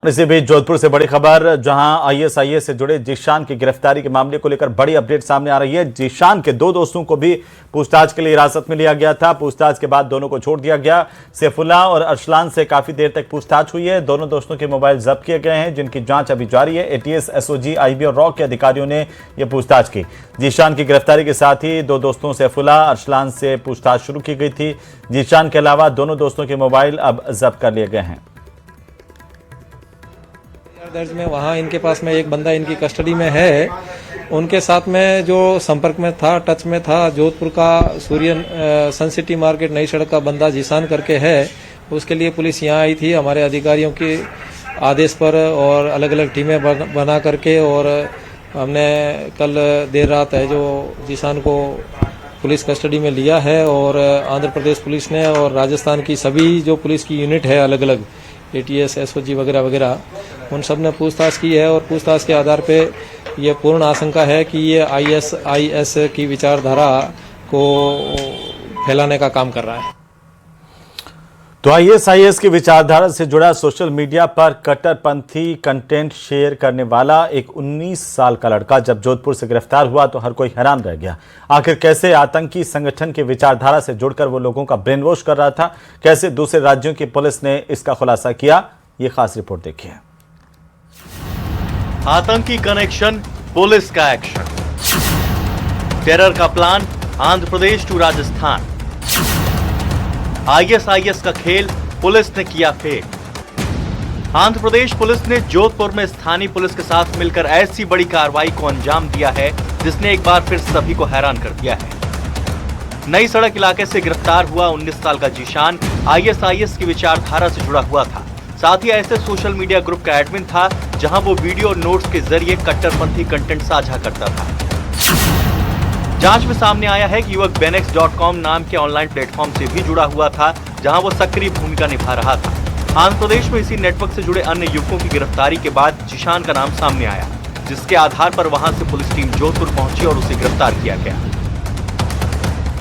इसी बीच जोधपुर से बड़ी खबर, जहां आईएसआईएस से जुड़े जीशान की गिरफ्तारी के मामले को लेकर बड़ी अपडेट सामने आ रही है। जीशान के दो दोस्तों को भी पूछताछ के लिए हिरासत में लिया गया था। पूछताछ के बाद दोनों को छोड़ दिया गया। सैफुल्लाह और अरसलान से काफी देर तक पूछताछ हुई है। दोनों दोस्तों के मोबाइल जब्त किए गए हैं, जिनकी जांच अभी जारी है। एटीएस, एसओजी, आईबी और रॉ के अधिकारियों ने यह पूछताछ की। जीशान की गिरफ्तारी के साथ ही दो दोस्तों सैफुल्लाह, अरसलान से पूछताछ शुरू की गई थी। जीशान के अलावा दोनों दोस्तों के मोबाइल अब जब्त कर लिए गए हैं। दर्ज में वहाँ इनके पास में एक बंदा इनकी कस्टडी में है। उनके साथ में जो संपर्क में था, टच में था, जोधपुर का सूर्यन सन सिटी मार्केट नई सड़क का बंदा जीशान करके है। उसके लिए पुलिस यहाँ आई थी हमारे अधिकारियों के आदेश पर, और अलग अलग टीमें बना करके, और हमने कल देर रात है जो जीशान को पुलिस कस्टडी में लिया है। और आंध्र प्रदेश पुलिस ने और राजस्थान की सभी जो पुलिस की यूनिट है, अलग अलग एटीएस, एसओजी वगैरह वगैरह, उन सब ने पूछताछ की है। और पूछताछ के आधार पे ये पूर्ण आशंका है कि ये आईएसआईएस की विचारधारा को फैलाने का काम कर रहा है। तो आईएसआईएस की विचारधारा से जुड़ा सोशल मीडिया पर कट्टरपंथी कंटेंट शेयर करने वाला एक 19 साल का लड़का जब जोधपुर से गिरफ्तार हुआ तो हर कोई हैरान रह गया। आखिर कैसे आतंकी संगठन की विचारधारा से जुड़कर वो लोगों का ब्रेन वॉश कर रहा था, कैसे दूसरे राज्यों की पुलिस ने इसका खुलासा किया, ये खास रिपोर्ट देखिए। आतंकी कनेक्शन, पुलिस का एक्शन, टेरर का plan, Andhra Pradesh to Rajasthan, ISIS का खेल, पुलिस ने किया फेल। आंध्र प्रदेश पुलिस ने जोधपुर में स्थानीय पुलिस के साथ मिलकर ऐसी बड़ी कार्रवाई को अंजाम दिया है जिसने एक बार फिर सभी को हैरान कर दिया है। नई सड़क इलाके से गिरफ्तार हुआ 19 साल का जीशान आईएसआईएस की विचारधारा से जुड़ा हुआ था। साथ ही ऐसे सोशल मीडिया ग्रुप का एडमिन था जहां वो वीडियो और नोट्स के जरिए कट्टरपंथी कंटेंट साझा करता था। जांच में सामने आया है कि युवक benex.com नाम के ऑनलाइन प्लेटफॉर्म से भी जुड़ा हुआ था, जहां वो सक्रिय भूमिका निभा रहा था। आंध्र प्रदेश में इसी नेटवर्क से जुड़े अन्य युवकों की गिरफ्तारी के बाद जीशान का नाम सामने आया, जिसके आधार पर वहां से पुलिस टीम जोधपुर पहुंची और उसे गिरफ्तार किया गया।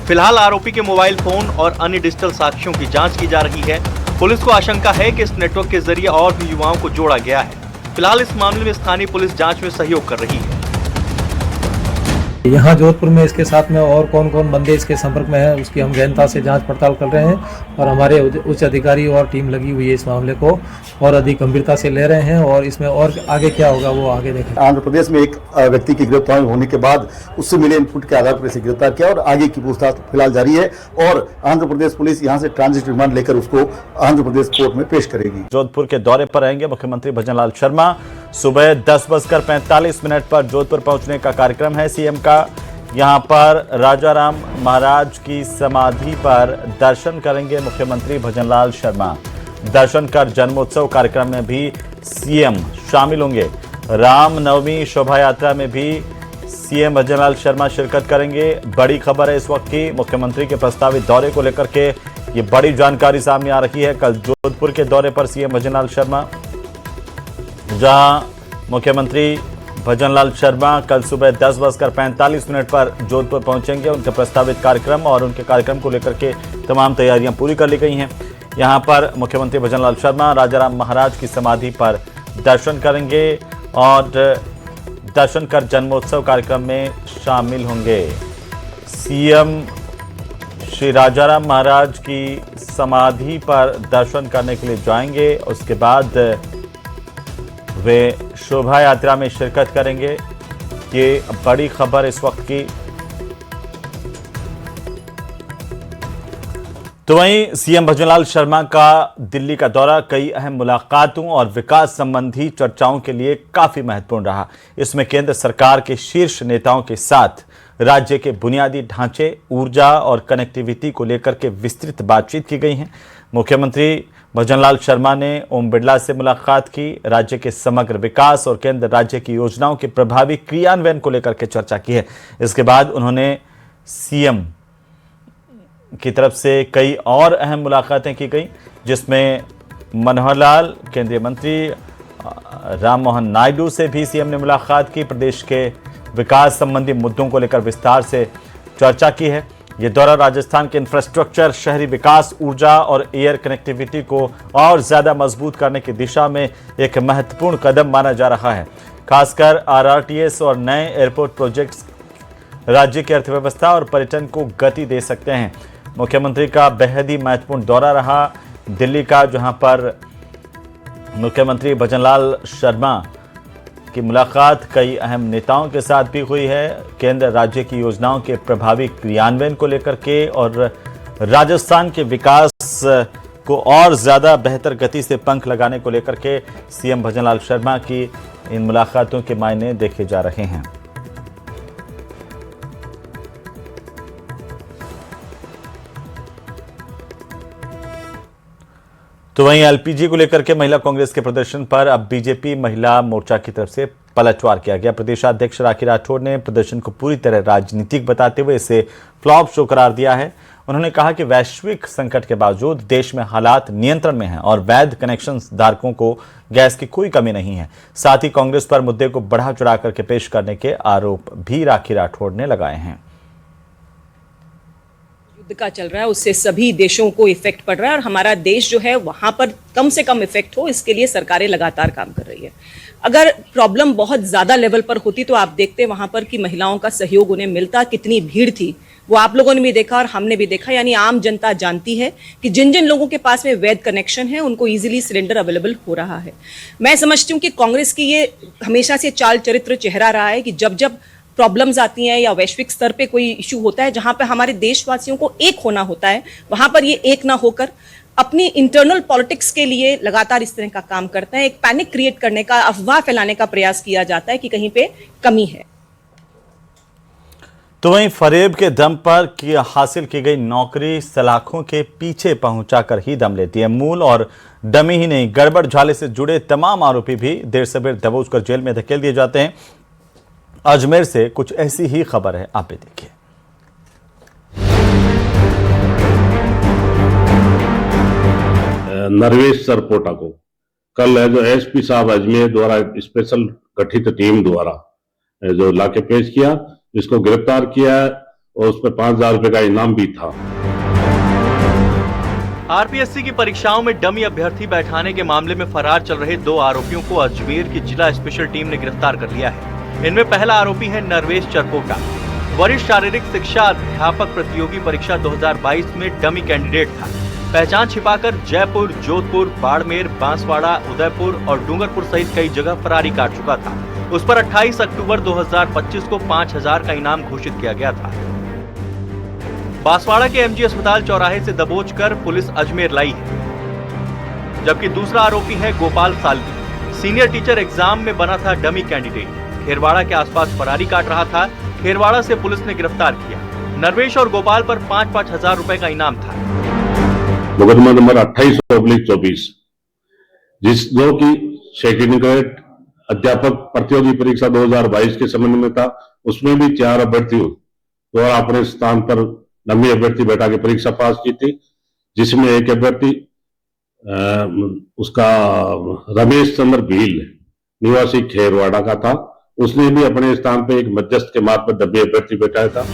फिलहाल आरोपी के मोबाइल फोन और अन्य डिजिटल साक्ष्यों की जांच की जा रही है। पुलिस को आशंका है कि इस नेटवर्क के जरिए और भी युवाओं को जोड़ा गया है। फिलहाल इस मामले में स्थानीय पुलिस जांच में सहयोग कर रही है। यहाँ जोधपुर में इसके साथ में और कौन कौन बंदे इसके संपर्क में हैं, उसकी हम गहनता से जांच पड़ताल कर रहे हैं। और हमारे उच्च अधिकारी और टीम लगी हुई है इस मामले को और अधिक गंभीरता से ले रहे हैं। और इसमें और आगे क्या होगा वो आगे देखें। आंध्र प्रदेश में एक व्यक्ति की गिरफ्तारी होने के बाद उससे मिले इनपुट के आधार पर इसे गिरफ्तार किया और आगे की पूछताछ फिलहाल जारी है। और आंध्र प्रदेश पुलिस यहाँ से ट्रांजिट रिमांड लेकर उसको आंध्र प्रदेश कोर्ट में पेश करेगी। जोधपुर के दौरे पर रहेंगे मुख्यमंत्री भजनलाल शर्मा। सुबह 10:45 पर जोधपुर पहुंचने का कार्यक्रम है सीएम का। यहां पर राजाराम महाराज की समाधि पर दर्शन करेंगे मुख्यमंत्री भजनलाल शर्मा। दर्शन कर जन्मोत्सव कार्यक्रम में भी सीएम शामिल होंगे। रामनवमी शोभा यात्रा में भी सीएम भजनलाल शर्मा शिरकत करेंगे। बड़ी खबर है इस वक्त की, मुख्यमंत्री के प्रस्तावित दौरे को लेकर के ये बड़ी जानकारी सामने आ रही है। कल जोधपुर के दौरे पर सीएम भजनलाल शर्मा, जहां मुख्यमंत्री भजनलाल शर्मा कल सुबह 10:45 पर जोधपुर पहुंचेंगे। उनके प्रस्तावित कार्यक्रम और उनके कार्यक्रम को लेकर के तमाम तैयारियां पूरी कर ली गई हैं। यहां पर मुख्यमंत्री भजनलाल शर्मा राजाराम महाराज की समाधि पर दर्शन करेंगे और दर्शन कर जन्मोत्सव कार्यक्रम में शामिल होंगे। सीएम श्री राजाराम महाराज की समाधि पर दर्शन करने के लिए जाएंगे। उसके बाद वे शोभा यात्रा में शिरकत करेंगे। ये बड़ी खबर इस वक्त की। तो वहीं सीएम भजनलाल शर्मा का दिल्ली का दौरा कई अहम मुलाकातों और विकास संबंधी चर्चाओं के लिए काफी महत्वपूर्ण रहा। इसमें केंद्र सरकार के शीर्ष नेताओं के साथ राज्य के बुनियादी ढांचे, ऊर्जा और कनेक्टिविटी को लेकर के विस्तृत बातचीत की गई है। मुख्यमंत्री भजनलाल शर्मा ने ओम बिरला से मुलाकात की। राज्य के समग्र विकास और केंद्र राज्य की योजनाओं के प्रभावी क्रियान्वयन को लेकर के चर्चा की है। इसके बाद उन्होंने सीएम की तरफ से कई और अहम मुलाकातें की गई, जिसमें मनोहर लाल, केंद्रीय मंत्री राम मोहन नायडू से भी सीएम ने मुलाकात की। प्रदेश के विकास संबंधी मुद्दों को लेकर विस्तार से चर्चा की है। ये दौरा राजस्थान के इंफ्रास्ट्रक्चर, शहरी विकास, ऊर्जा और एयर कनेक्टिविटी को और ज्यादा मजबूत करने की दिशा में एक महत्वपूर्ण कदम माना जा रहा है। खासकर RRTS और नए एयरपोर्ट प्रोजेक्ट्स राज्य की अर्थव्यवस्था और पर्यटन को गति दे सकते हैं। मुख्यमंत्री का बेहद ही महत्वपूर्ण दौरा रहा दिल्ली का, जहां पर मुख्यमंत्री भजनलाल शर्मा की मुलाकात कई अहम नेताओं के साथ भी हुई है। केंद्र राज्य की योजनाओं के प्रभावी क्रियान्वयन को लेकर के और राजस्थान के विकास को और ज्यादा बेहतर गति से पंख लगाने को लेकर के सीएम भजनलाल शर्मा की इन मुलाकातों के मायने देखे जा रहे हैं। तो वहीं एलपीजी को लेकर के महिला कांग्रेस के प्रदर्शन पर अब बीजेपी महिला मोर्चा की तरफ से पलटवार किया गया। प्रदेशाध्यक्ष राखी राठौड़ ने प्रदर्शन को पूरी तरह राजनीतिक बताते हुए इसे फ्लॉप शो करार दिया है। उन्होंने कहा कि वैश्विक संकट के बावजूद देश में हालात नियंत्रण में हैं और वैध कनेक्शन धारकों को गैस की कोई कमी नहीं है। साथ ही कांग्रेस पर मुद्दे को बढ़ा चढ़ा करके पेश करने के आरोप भी राखी राठौड़ ने लगाए हैं। का चल रहा है उससे सभी देशों को इफेक्ट पड़ रहा है और हमारा देश जो है वहां पर कम से कम इफेक्ट हो, इसके लिए सरकारें लगातार काम कर रही है। अगर प्रॉब्लम बहुत ज्यादा लेवल पर होती तो आप देखते वहां पर कि महिलाओं का सहयोग उन्हें मिलता, कितनी भीड़ थी वो आप लोगों ने भी देखा और हमने भी देखा। यानी आम जनता जानती है कि जिन जिन लोगों के पास में वैध कनेक्शन है उनको इजीली सिलेंडर अवेलेबल हो रहा है। मैं समझती हूँ कि कांग्रेस की ये हमेशा से चाल चरित्र चेहरा रहा है कि जब जब प्रॉब्लम्स आती हैं या वैश्विक स्तर पे कोई इशू होता है जहां पे हमारे देशवासियों को एक होना होता है, वहां पर ये एक ना होकर अपनी इंटरनल पॉलिटिक्स के लिए लगातार इस तरह का काम करते हैं। एक पैनिक क्रिएट करने का, अफवाह फैलाने का प्रयास किया जाता है कि कहीं पे कमी है। तो वहीं फरेब के दम पर हासिल की गई नौकरी सलाखों के पीछे पहुंचाकर ही दम लेती है। मूल और डमी ही नहीं, गड़बड़ झाले से जुड़े तमाम आरोपी भी देर सबेर दबोच कर जेल में धकेल दिए जाते हैं। अजमेर से कुछ ऐसी ही खबर है, आप भी देखिए। नरवेश सरपोटा को कल जो एसपी साहब अजमेर द्वारा स्पेशल गठित टीम द्वारा जो लाके पेश किया, इसको गिरफ्तार किया और उस पर 5,000 रुपए का इनाम भी था। आरपीएससी की परीक्षाओं में डमी अभ्यर्थी बैठाने के मामले में फरार चल रहे 2 आरोपियों को अजमेर की जिला स्पेशल टीम ने गिरफ्तार कर लिया है। इनमें पहला आरोपी है नरवेश चरपोटा, वरिष्ठ शारीरिक शिक्षा अध्यापक प्रतियोगी परीक्षा 2022 में डमी कैंडिडेट था। पहचान छिपाकर जयपुर, जोधपुर, बाड़मेर, बांसवाड़ा, उदयपुर और डूंगरपुर सहित कई जगह फरारी काट चुका था। उस पर 28 अक्टूबर 2025 को 5,000 का इनाम घोषित किया गया था। बांसवाड़ा के एमजी अस्पताल चौराहे से दबोच कर पुलिस अजमेर लाई है। जबकि दूसरा आरोपी है Gopal Salvi, senior teacher exam में बना था डमी कैंडिडेट, खेरवाड़ा के आसपास फरारी काट रहा था। खेरवाड़ा से पुलिस ने गिरफ्तार किया। नरवेश और गोपाल पर 5-5 हजार रुपए का इनाम था। मुकदमा नंबर 28/24 जो कि सेकेंड ग्रेड अध्यापक प्रतियोगी परीक्षा 2022 के संबंध में था। उसमें भी 4 अभ्यर्थियों द्वारा अपने स्थान पर डमी अभ्यर्थी बैठा के परीक्षा पास की थी, जिसमें एक अभ्यर्थी उसका रमेश चंद्र भील निवासी खेरवाड़ा का था। उसने भी अपने स्थान पर एक मध्यस्थ के मार्ग पर डमी अभ्यर्थी बैठाया था।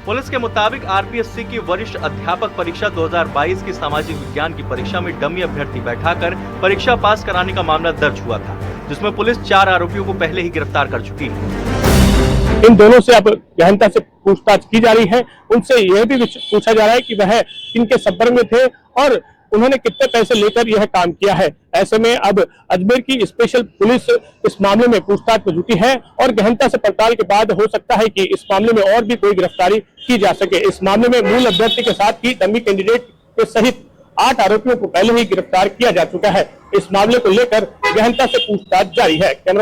पुलिस के मुताबिक आरपीएससी की वरिष्ठ अध्यापक परीक्षा 2022 की सामाजिक विज्ञान की परीक्षा में डमी अभ्यर्थी बैठाकर परीक्षा पास कराने का मामला दर्ज हुआ था, जिसमें पुलिस 4 आरोपियों को पहले ही गिरफ्तार कर चुकी है। इन दोनों से अब गहनता से पूछताछ की जा रही है। उनसे यह भी पूछा जा रहा है कि वह किनके संपर्क में थे और उन्होंने कितने पैसे लेकर यह काम किया है। ऐसे में अब अजमेर की स्पेशल पुलिस इस मामले में पूछताछ में जुटी है और गहनता से पड़ताल के बाद हो सकता है कि इस मामले में और भी कोई गिरफ्तारी की जा सके। इस मामले में मूल अभ्यर्थी के साथ ही डमी कैंडिडेट के सहित 8 आरोपियों को पहले ही गिरफ्तार किया जा चुका है। इस मामले को लेकर गहनता से पूछताछ जारी है। कैमरा